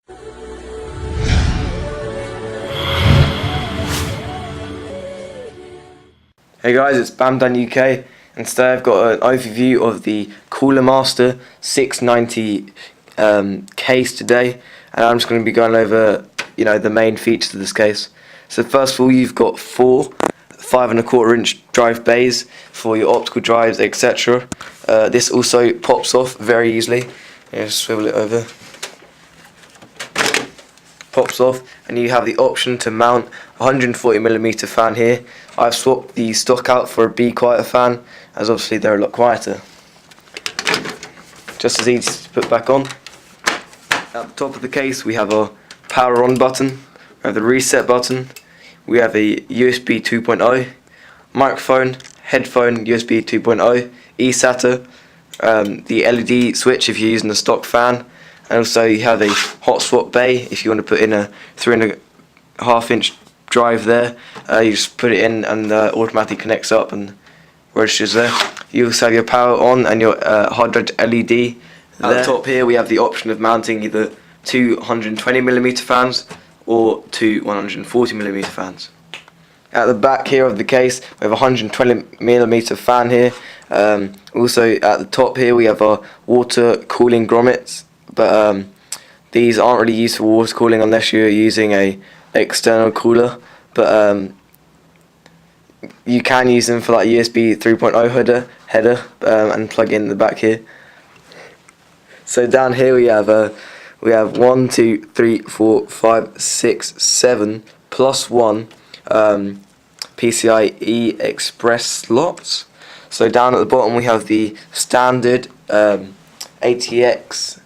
Hey guys, it's BamDanUK, and today I've got an overview of the Coolermaster 690 case today, and I'm just going to be going over, the main features of this case. So first of all, you've got four 5¼ inch drive bays for your optical drives, etc. This also pops off very easily. Just swivel it over. Pops off, and you have the option to mount a 140mm fan here. I've swapped the stock out for a Be Quieter fan, as obviously they're a lot quieter. Just as easy to put back on. At the top of the case we have a power on button, we have the reset button, we have a USB 2.0, microphone, headphone, USB 2.0, eSATA, the LED switch if you're using a stock fan, and also you have a hot swap bay if you want to put in a 3½ inch drive there. You just put it in and automatically connects up and registers there. You also have your power on and your hard drive LED there. At the top here we have the option of mounting either two 120mm fans or two 140mm fans. At the back here of the case we have a 120mm fan here. Also at the top here we have our water cooling grommets, but these aren't really used for water cooling unless you're using a external cooler, but you can use them for like USB 3.0 header and plug in the back here. So down here we have 1, 2, 3, 4, 5, 6, 7 plus 1 PCIe Express slots. So down at the bottom we have the standard ATX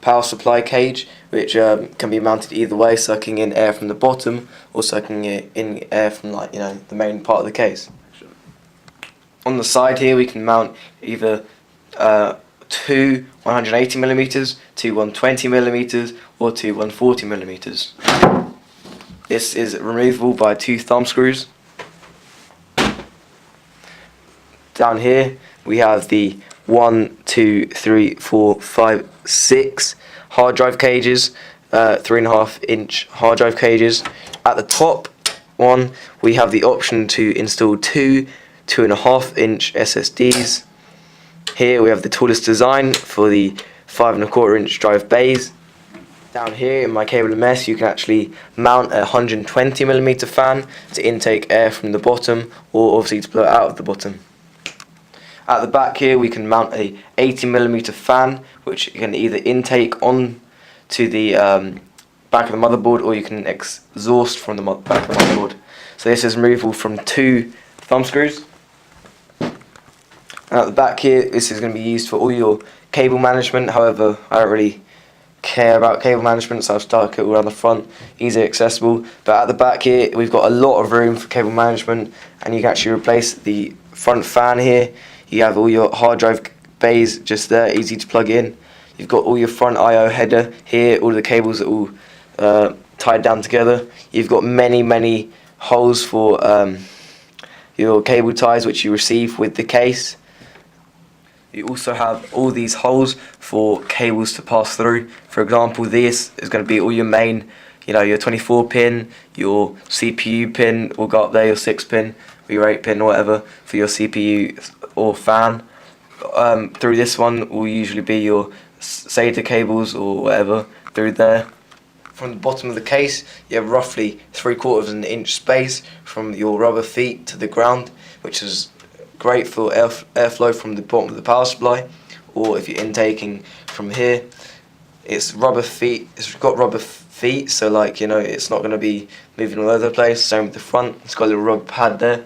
power supply cage, which can be mounted either way, sucking in air from the bottom or sucking in air from the main part of the case. On the side here we can mount either two 180mm, two 120mm, or two 140mm. This is removable by two thumb screws. Down here we have the 1, 2, 3, 4, 5, 6 hard drive cages, 3½ inch hard drive cages. At the top one we have the option to install two 2½ inch SSDs. Here we have the tallest design for the 5¼ inch drive bays. Down here in my cable mess you can actually mount a 120mm fan to intake air from the bottom, or obviously to blow it out of the bottom. At the back here we can mount a 80mm fan, which you can either intake on to the back of the motherboard, or you can exhaust from the back of the motherboard. So this is removable from two thumb screws. And at the back here this is going to be used for all your cable management. However, I don't really care about cable management, so I've stuck it all around the front, easily accessible. But at the back here we've got a lot of room for cable management, and you can actually replace the front fan here. You have all your hard drive bays just there, easy to plug in. You've got all your front I/O header here, all the cables are all tied down together. You've got many holes for your cable ties, which you receive with the case. You also have all these holes for cables to pass through. For example, this is going to be all your main, your 24 pin, your CPU pin will go up there, your 6 pin, or your 8 pin or whatever for your CPU or fan. Through this one will usually be your SATA cables or whatever through there. From the bottom of the case you have roughly 3/4 inch space from your rubber feet to the ground, which is great for airflow from the bottom of the power supply, or if you're intaking from here. It's rubber feet. It's got rubber feet, so it's not going to be moving all over the place. Same with the front. It's got a little rubber pad there.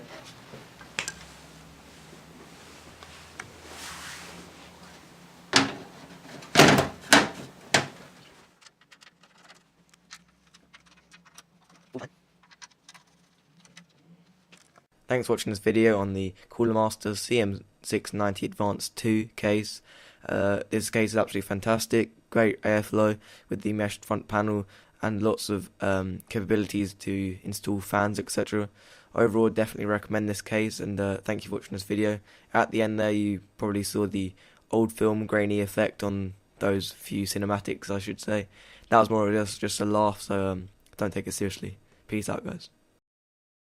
Thanks for watching this video on the Coolermaster CM690 Advanced 2 case. This case is absolutely fantastic, great airflow with the meshed front panel and lots of capabilities to install fans, etc. Overall, definitely recommend this case, and thank you for watching this video. At the end there you probably saw the old film grainy effect on those few cinematics, I should say. that was more or less just a laugh, so don't take it seriously. Peace out, guys.